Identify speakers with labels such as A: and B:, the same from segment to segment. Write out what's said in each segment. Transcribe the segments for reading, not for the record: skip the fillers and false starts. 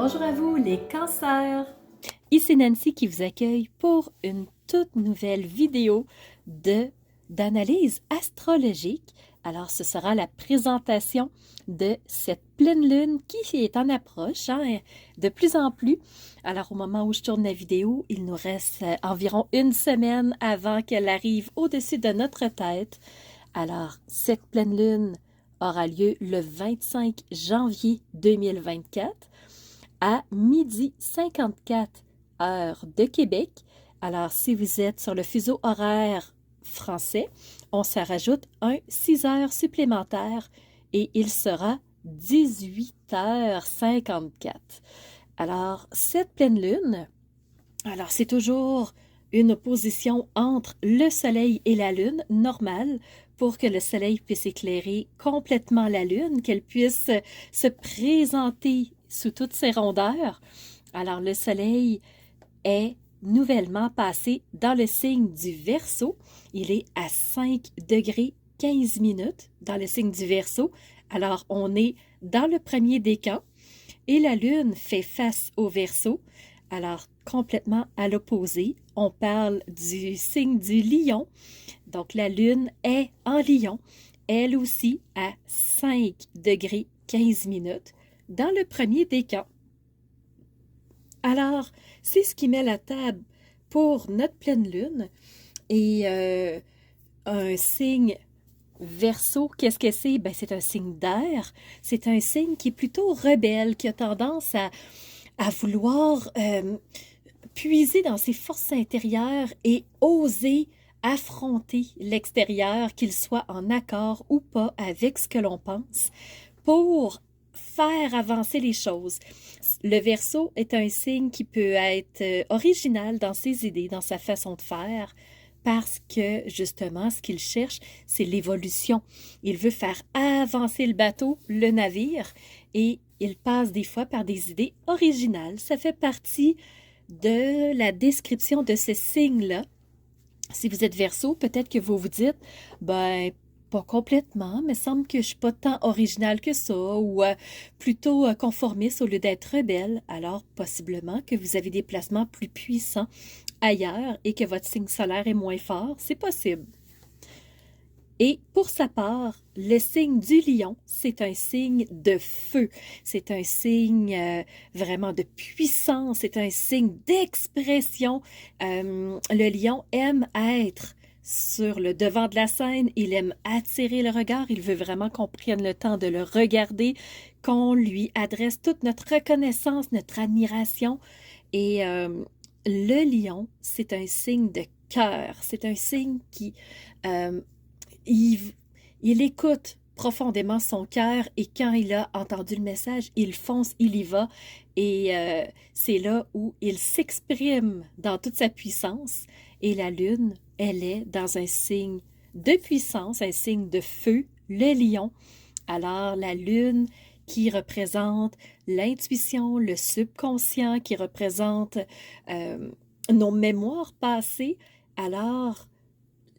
A: Bonjour à vous les cancers! Ici Nancy qui vous accueille pour une toute nouvelle vidéo d'analyse astrologique. Alors ce sera la présentation de cette pleine lune qui est en approche de plus en plus. Alors au moment où je tourne la vidéo, il nous reste environ une semaine avant qu'elle arrive au-dessus de notre tête. Alors cette pleine lune aura lieu le 25 janvier 2024 à 12h54 heure de Québec. Alors, si vous êtes sur le fuseau horaire français, on se rajoute un 6 heures supplémentaires et il sera 18h54. Alors, cette pleine lune, alors c'est toujours une opposition entre le soleil et la lune, normale, pour que le soleil puisse éclairer complètement la lune, qu'elle puisse se présenter sous toutes ses rondeurs. Alors le soleil est nouvellement passé dans le signe du Verseau. Il est à 5 degrés 15 minutes dans le signe du Verseau. Alors on est dans le premier décan et la lune fait face au Verseau. Alors complètement à l'opposé, on parle du signe du Lion. Donc la lune est en Lion, elle aussi à 5 degrés 15 minutes dans le premier décan. Alors, c'est ce qui met la table pour notre pleine lune. Et un signe Verseau, qu'est-ce que c'est? Ben, c'est un signe d'air. C'est un signe qui est plutôt rebelle, qui a tendance à vouloir puiser dans ses forces intérieures et oser affronter l'extérieur, qu'il soit en accord ou pas avec ce que l'on pense, pour faire avancer les choses. Le Verseau est un signe qui peut être original dans ses idées, dans sa façon de faire, parce que justement, ce qu'il cherche, c'est l'évolution. Il veut faire avancer le bateau, le navire, et il passe des fois par des idées originales. Ça fait partie de la description de ce signe-là. Si vous êtes Verseau, peut-être que vous vous dites, ben, pas complètement, mais semble que je suis pas tant originale que ça, ou plutôt conformiste au lieu d'être rebelle. Alors, possiblement que vous avez des placements plus puissants ailleurs et que votre signe solaire est moins fort, c'est possible. Et pour sa part, le signe du lion, c'est un signe de feu, c'est un signe vraiment de puissance, c'est un signe d'expression. Le lion aime être sur le devant de la scène, il aime attirer le regard, il veut vraiment qu'on prenne le temps de le regarder, qu'on lui adresse toute notre reconnaissance, notre admiration. Et le lion, c'est un signe de cœur, c'est un signe qui... il écoute profondément son cœur et quand il a entendu le message, il fonce, il y va et c'est là où il s'exprime dans toute sa puissance et la lune, elle est dans un signe de puissance, un signe de feu, le lion. Alors la lune qui représente l'intuition, le subconscient, qui représente nos mémoires passées, alors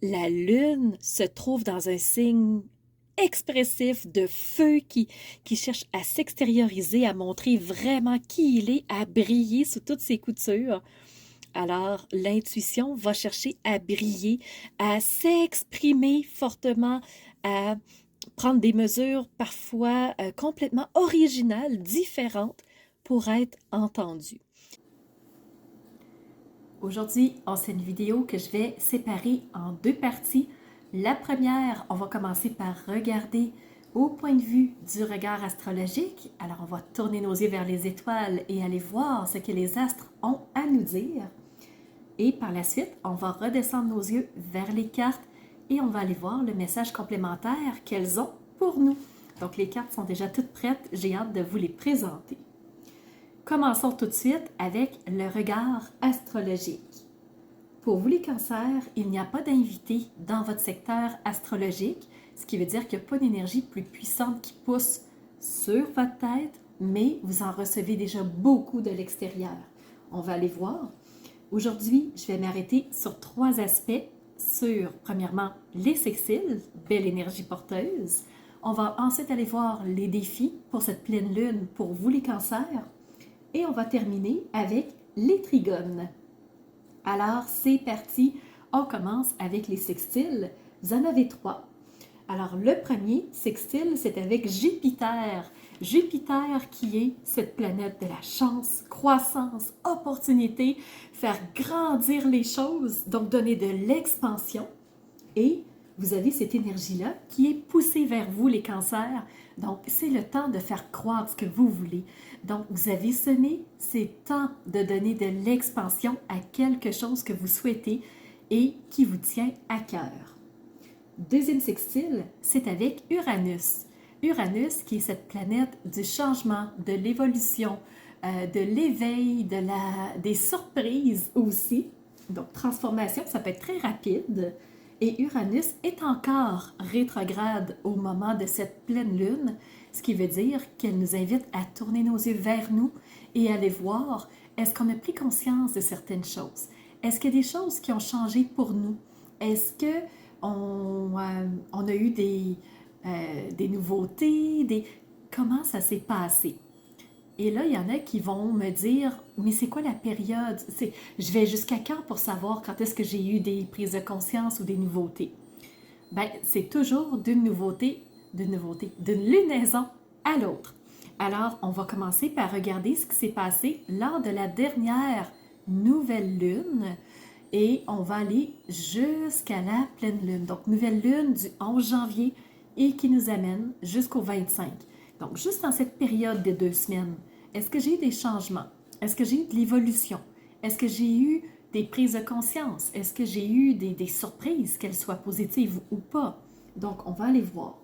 A: la lune se trouve dans un signe expressif de feu qui cherche à s'extérioriser, à montrer vraiment qui il est, à briller sous toutes ses coutures. Alors, l'intuition va chercher à briller, à s'exprimer fortement, à prendre des mesures parfois complètement originales, différentes, pour être entendue. Aujourd'hui, c'est une vidéo que je vais séparer en deux parties. La première, on va commencer par regarder au point de vue du regard astrologique. Alors, on va tourner nos yeux vers les étoiles et aller voir ce que les astres ont à nous dire. Et par la suite, on va redescendre nos yeux vers les cartes et on va aller voir le message complémentaire qu'elles ont pour nous. Donc, les cartes sont déjà toutes prêtes. J'ai hâte de vous les présenter. Commençons tout de suite avec le regard astrologique. Pour vous les cancers, il n'y a pas d'invité dans votre secteur astrologique, ce qui veut dire qu'il n'y a pas d'énergie plus puissante qui pousse sur votre tête, mais vous en recevez déjà beaucoup de l'extérieur. On va aller voir. Aujourd'hui, je vais m'arrêter sur trois aspects. Sur, premièrement, les sextiles, belle énergie porteuse. On va ensuite aller voir les défis pour cette pleine lune pour vous les cancers. Et on va terminer avec les trigones. Alors, c'est parti. On commence avec les sextiles. Vous en avez 3. Alors, le premier sextile, c'est avec Jupiter. Jupiter qui est cette planète de la chance, croissance, opportunité, faire grandir les choses, donc donner de l'expansion. Et vous avez cette énergie-là qui est poussée vers vous, les cancers. Donc, c'est le temps de faire croire ce que vous voulez. Donc, vous avez semé, c'est temps de donner de l'expansion à quelque chose que vous souhaitez et qui vous tient à cœur. Deuxième sextile, c'est avec Uranus. Uranus qui est cette planète du changement, de l'évolution, de l'éveil, des surprises aussi. Donc, transformation, ça peut être très rapide. Et Uranus est encore rétrograde au moment de cette pleine lune, ce qui veut dire qu'elle nous invite à tourner nos yeux vers nous et à aller voir, est-ce qu'on a pris conscience de certaines choses? Est-ce qu'il y a des choses qui ont changé pour nous? Est-ce qu'on a eu des nouveautés? Comment ça s'est passé? Et là, il y en a qui vont me dire, mais c'est quoi la période? Je vais jusqu'à quand pour savoir quand est-ce que j'ai eu des prises de conscience ou des nouveautés? Bien, c'est toujours d'une lunaison à l'autre. Alors, on va commencer par regarder ce qui s'est passé lors de la dernière nouvelle lune et on va aller jusqu'à la pleine lune. Donc, nouvelle lune du 11 janvier et qui nous amène jusqu'au 25. Donc, juste dans cette période de 2 semaines, est-ce que j'ai eu des changements? Est-ce que j'ai eu de l'évolution? Est-ce que j'ai eu des prises de conscience? Est-ce que j'ai eu des surprises, qu'elles soient positives ou pas? Donc, on va aller voir.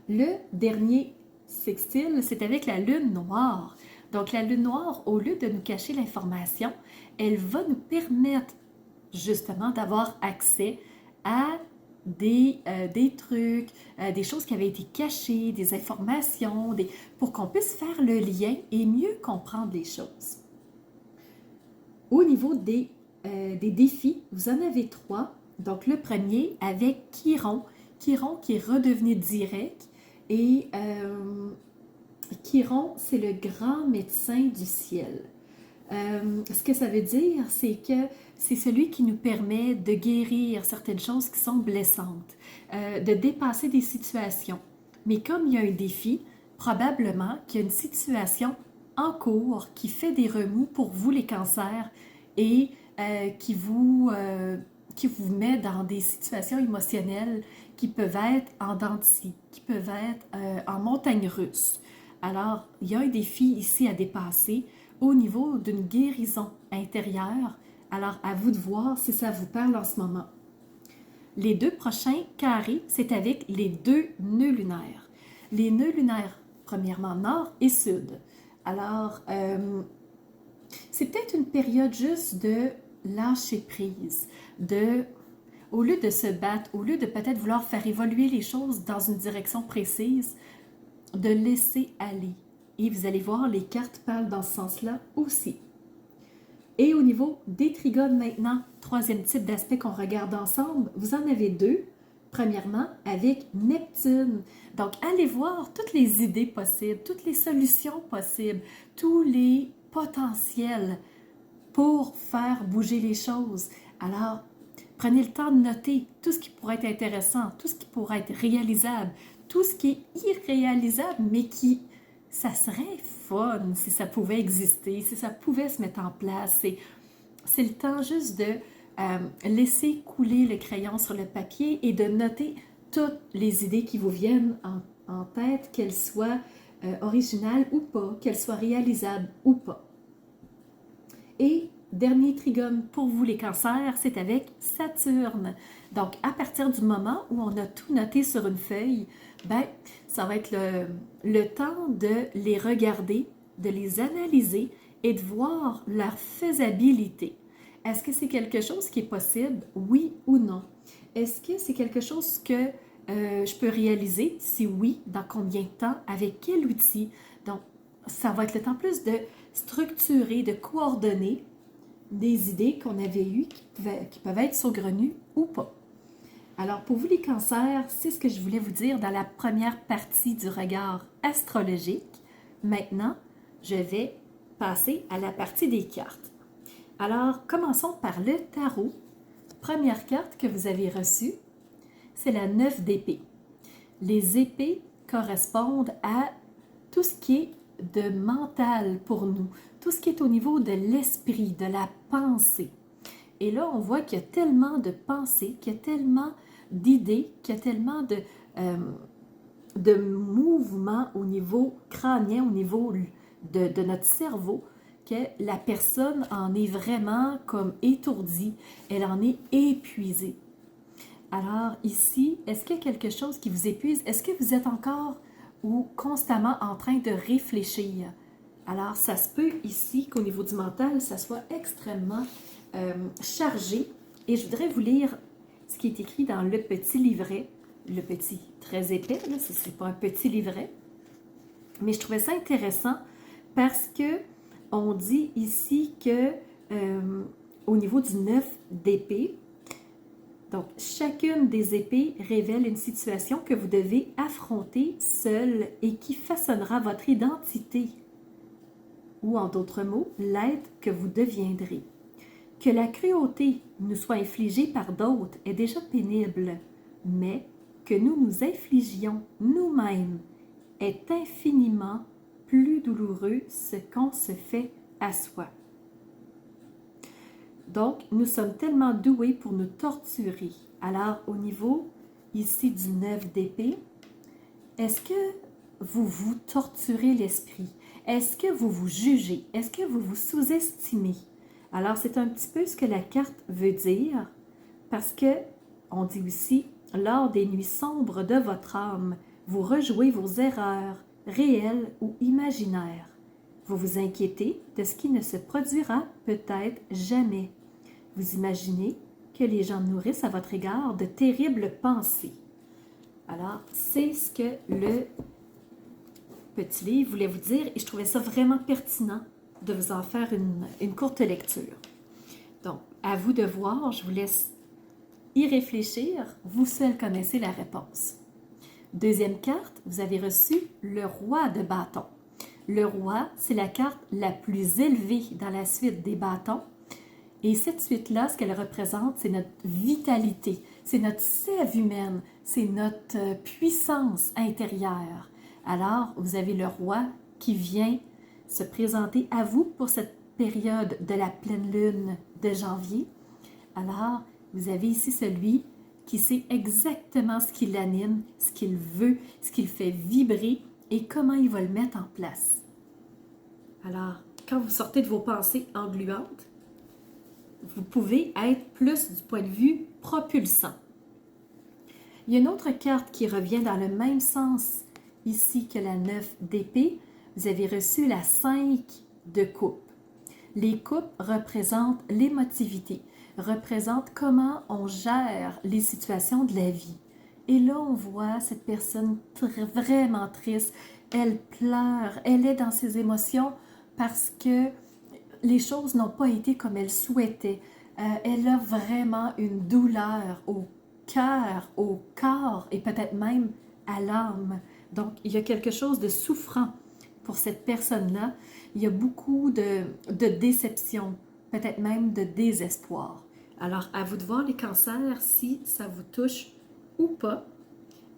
A: Le dernier sextile, c'est avec la lune noire. Donc, la lune noire, au lieu de nous cacher l'information, elle va nous permettre justement d'avoir accès à des trucs, des choses qui avaient été cachées, des informations, pour qu'on puisse faire le lien et mieux comprendre les choses. Au niveau des défis, vous en avez 3. Donc, le premier avec Chiron. Chiron qui est redevenu direct. Et Chiron, c'est le grand médecin du ciel. Ce que ça veut dire, c'est que c'est celui qui nous permet de guérir certaines choses qui sont blessantes, de dépasser des situations. Mais comme il y a un défi, probablement qu'il y a une situation en cours qui fait des remous pour vous les cancers et qui vous met dans des situations émotionnelles qui peuvent être en dents de scie, qui peuvent être en montagne russe. Alors, il y a un défi ici à dépasser au niveau d'une guérison intérieure. Alors, à vous de voir si ça vous parle en ce moment. Les 2 prochains carrés, c'est avec les 2 nœuds lunaires. Les nœuds lunaires, premièrement, nord et sud. Alors, c'est peut-être une période juste de lâcher prise, au lieu de se battre, au lieu de peut-être vouloir faire évoluer les choses dans une direction précise, de laisser aller. Et vous allez voir, les cartes parlent dans ce sens-là aussi. Et au niveau des trigones maintenant, 3e type d'aspect qu'on regarde ensemble, vous en avez 2. Premièrement, avec Neptune. Donc, allez voir toutes les idées possibles, toutes les solutions possibles, tous les potentiels pour faire bouger les choses. Alors, prenez le temps de noter tout ce qui pourrait être intéressant, tout ce qui pourrait être réalisable, tout ce qui est irréalisable, mais ça serait fun si ça pouvait exister, si ça pouvait se mettre en place. C'est le temps juste de laisser couler le crayon sur le papier et de noter toutes les idées qui vous viennent en tête, qu'elles soient originales ou pas, qu'elles soient réalisables ou pas. Et dernier trigone pour vous les cancers, c'est avec Saturne. Donc, à partir du moment où on a tout noté sur une feuille, ben, ça va être le temps de les regarder, de les analyser et de voir leur faisabilité. Est-ce que c'est quelque chose qui est possible, oui ou non? Est-ce que c'est quelque chose que je peux réaliser? Si oui, dans combien de temps? Avec quel outil? Donc, ça va être le temps plus de structurer, de coordonner des idées qu'on avait eues qui peuvent être saugrenues ou pas. Alors, pour vous les cancers, c'est ce que je voulais vous dire dans la première partie du regard astrologique. Maintenant, je vais passer à la partie des cartes. Alors, commençons par le tarot. Première carte que vous avez reçue, c'est la 9 d'épée. Les épées correspondent à tout ce qui est de mental pour nous, tout ce qui est au niveau de l'esprit, de la pensée. Et là, on voit qu'il y a tellement de pensées, qu'il y a tellement d'idées, qu'il y a tellement de mouvements au niveau crânien, au niveau de notre cerveau, que la personne en est vraiment comme étourdie, elle en est épuisée. Alors ici, est-ce qu'il y a quelque chose qui vous épuise? Est-ce que vous êtes encore ou constamment en train de réfléchir? Alors ça se peut ici qu'au niveau du mental, ça soit extrêmement chargé. Et je voudrais vous lire ce qui est écrit dans le petit livret, le petit, très épais, là, ce n'est pas un petit livret, mais je trouvais ça intéressant parce que on dit ici que au niveau du 9 d'épée, donc chacune des épées révèle une situation que vous devez affronter seul et qui façonnera votre identité, ou en d'autres mots, l'être que vous deviendrez. Que la cruauté nous soit infligée par d'autres est déjà pénible, mais que nous nous infligions nous-mêmes est infiniment plus douloureux ce qu'on se fait à soi. Donc, nous sommes tellement doués pour nous torturer. Alors, au niveau ici du 9 d'épée, est-ce que vous vous torturez l'esprit? Est-ce que vous vous jugez? Est-ce que vous vous sous-estimez? Alors, c'est un petit peu ce que la carte veut dire, parce que, on dit aussi, lors des nuits sombres de votre âme, vous rejouez vos erreurs, réelles ou imaginaires. Vous vous inquiétez de ce qui ne se produira peut-être jamais. Vous imaginez que les gens nourrissent à votre égard de terribles pensées. Alors, c'est ce que le petit livre voulait vous dire et je trouvais ça vraiment pertinent de vous en faire une courte lecture. Donc, à vous de voir, je vous laisse y réfléchir, vous seul connaissez la réponse. Deuxième carte, vous avez reçu le roi de bâton. Le roi, c'est la carte la plus élevée dans la suite des bâtons. Et cette suite-là, ce qu'elle représente, c'est notre vitalité, c'est notre sève humaine, c'est notre puissance intérieure. Alors, vous avez le roi qui vient se présenter à vous pour cette période de la pleine lune de janvier. Alors, vous avez ici celui qui sait exactement ce qui l'anime, ce qu'il veut, ce qu'il fait vibrer et comment il va le mettre en place. Alors, quand vous sortez de vos pensées engluantes, vous pouvez être plus du point de vue propulsant. Il y a une autre carte qui revient dans le même sens ici que la 9 d'épée. Vous avez reçu la 5 de coupe. Les coupes représentent l'émotivité, représentent comment on gère les situations de la vie. Et là, on voit cette personne vraiment triste. Elle pleure, elle est dans ses émotions parce que les choses n'ont pas été comme elle souhaitait. Elle a vraiment une douleur au cœur, au corps et peut-être même à l'âme. Donc, il y a quelque chose de souffrant pour cette personne-là. Il y a beaucoup de déception, peut-être même de désespoir. Alors, à vous de voir les cancers si ça vous touche ou pas.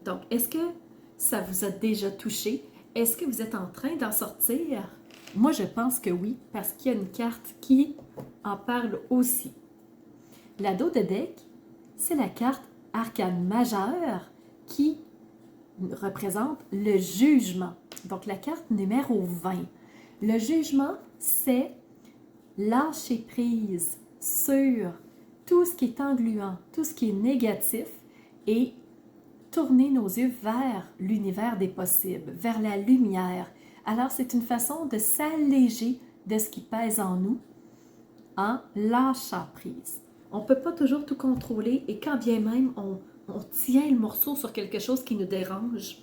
A: Donc, est-ce que ça vous a déjà touché? Est-ce que vous êtes en train d'en sortir? Moi, je pense que oui, parce qu'il y a une carte qui en parle aussi. L'ado de deck, c'est la carte arcane majeure qui représente le jugement. Donc, la carte numéro 20. Le jugement, c'est lâcher prise sur tout ce qui est engluant, tout ce qui est négatif et tourner nos yeux vers l'univers des possibles, vers la lumière. Alors, c'est une façon de s'alléger de ce qui pèse en nous en lâchant prise. On ne peut pas toujours tout contrôler et quand bien même on tient le morceau sur quelque chose qui nous dérange,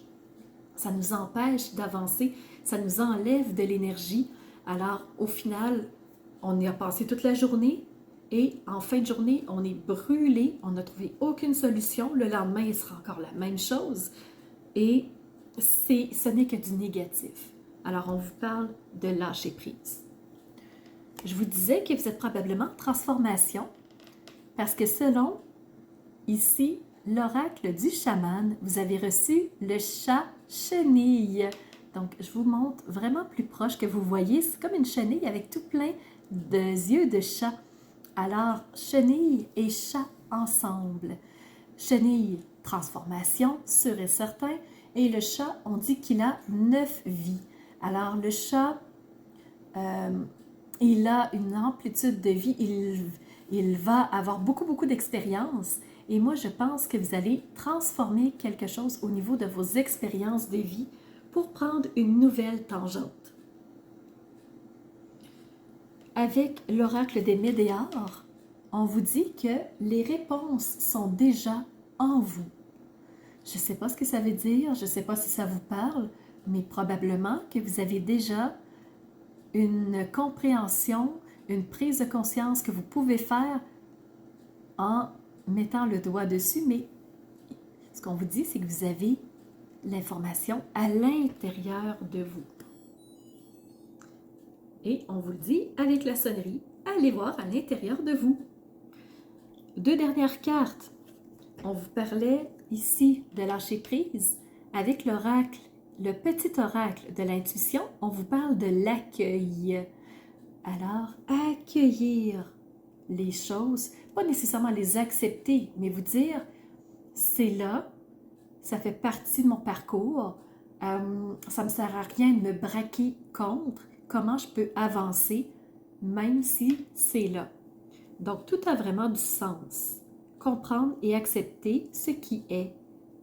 A: ça nous empêche d'avancer, ça nous enlève de l'énergie. Alors, au final, on y a passé toute la journée et en fin de journée, on est brûlé, on n'a trouvé aucune solution. Le lendemain, il sera encore la même chose et ce n'est que du négatif. Alors, on vous parle de lâcher prise. Je vous disais que vous êtes probablement en transformation parce que selon ici l'oracle du chaman, vous avez reçu le chat chenille. Donc, je vous montre vraiment plus proche que vous voyez. C'est comme une chenille avec tout plein de yeux de chat. Alors, chenille et chat ensemble. Chenille, transformation, sûr et certain. Et le chat, on dit qu'il a 9 vies. Alors, le chat, il a une amplitude de vie. Il va avoir beaucoup d'expérience. Et moi, je pense que vous allez transformer quelque chose au niveau de vos expériences de vie pour prendre une nouvelle tangente. Avec l'oracle des Médéors, on vous dit que les réponses sont déjà en vous. Je ne sais pas ce que ça veut dire, je ne sais pas si ça vous parle, mais probablement que vous avez déjà une compréhension, une prise de conscience que vous pouvez faire en mettant le doigt dessus, mais ce qu'on vous dit, c'est que vous avez l'information à l'intérieur de vous. Et on vous le dit avec la sonnerie, allez voir à l'intérieur de vous. 2 dernières cartes. On vous parlait ici de lâcher prise. Avec l'oracle, le petit oracle de l'intuition, on vous parle de l'accueil. Alors, accueillir les choses, pas nécessairement les accepter, mais vous dire, c'est là, ça fait partie de mon parcours, ça ne me sert à rien de me braquer contre, comment je peux avancer, même si c'est là. Donc, tout a vraiment du sens. Comprendre et accepter ce qui est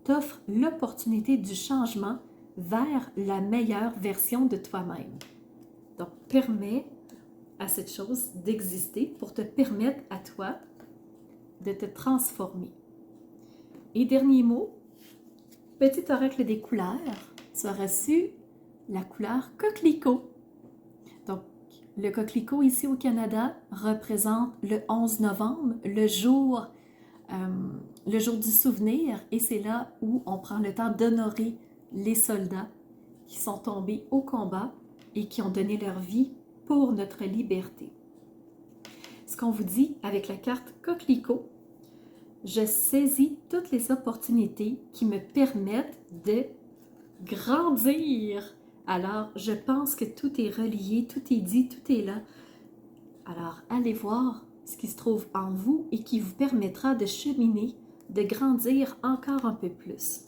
A: t'offre l'opportunité du changement vers la meilleure version de toi-même. Donc, permets à cette chose d'exister pour te permettre à toi de te transformer. Et dernier mot, petit oracle des couleurs, tu as reçu la couleur coquelicot. Donc, le coquelicot ici au Canada représente le 11 novembre, le jour du souvenir, et c'est là où on prend le temps d'honorer les soldats qui sont tombés au combat et qui ont donné leur vie pour notre liberté. Ce qu'on vous dit avec la carte coquelicot, je saisis toutes les opportunités qui me permettent de grandir. Alors, je pense que tout est relié, tout est dit, tout est là. Alors, allez voir ce qui se trouve en vous et qui vous permettra de cheminer, de grandir encore un peu plus.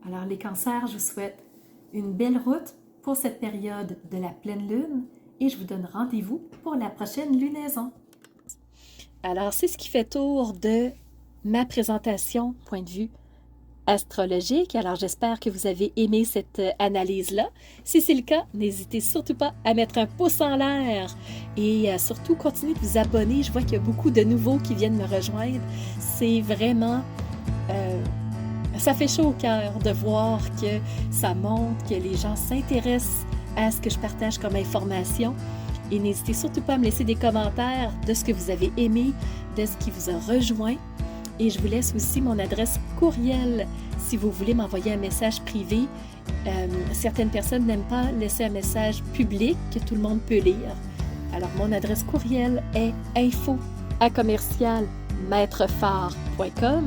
A: Alors, les cancers, je vous souhaite une belle route pour cette période de la pleine lune et je vous donne rendez-vous pour la prochaine lunaison. Alors, c'est ce qui fait tour de ma présentation, point de vue astrologique. Alors, j'espère que vous avez aimé cette analyse-là. Si c'est le cas, n'hésitez surtout pas à mettre un pouce en l'air et surtout continuez de vous abonner. Je vois qu'il y a beaucoup de nouveaux qui viennent me rejoindre. C'est vraiment... ça fait chaud au cœur de voir que ça montre, que les gens s'intéressent à ce que je partage comme information. Et n'hésitez surtout pas à me laisser des commentaires de ce que vous avez aimé, de ce qui vous a rejoint. Et je vous laisse aussi mon adresse courriel si vous voulez m'envoyer un message privé. Certaines personnes n'aiment pas laisser un message public que tout le monde peut lire. Alors, mon adresse courriel est info@commercialmaitrefort.com.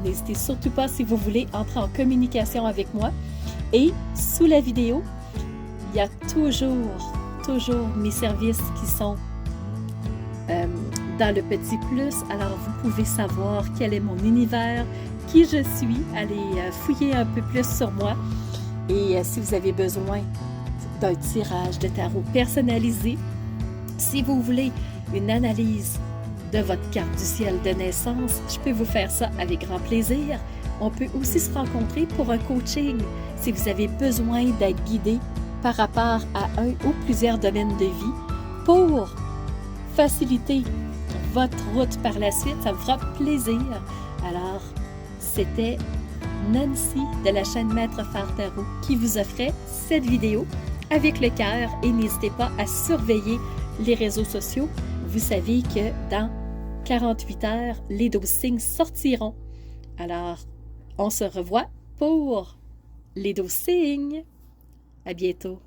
A: N'hésitez surtout pas si vous voulez entrer en communication avec moi. Et sous la vidéo, il y a toujours mes services qui sont dans le petit plus. Alors, vous pouvez savoir quel est mon univers, qui je suis. Allez fouiller un peu plus sur moi. Et si vous avez besoin d'un tirage de tarot personnalisé, si vous voulez une analyse de votre carte du ciel de naissance, je peux vous faire ça avec grand plaisir. On peut aussi se rencontrer pour un coaching si vous avez besoin d'être guidé par rapport à un ou plusieurs domaines de vie pour faciliter votre route par la suite. Ça vous fera plaisir. Alors, c'était Nancy de la chaîne Maître Phare Tarot qui vous offrait cette vidéo avec le cœur et n'hésitez pas à surveiller les réseaux sociaux. Vous savez que dans 48 heures, les 12 signes sortiront. Alors, on se revoit pour les 12 signes. À bientôt.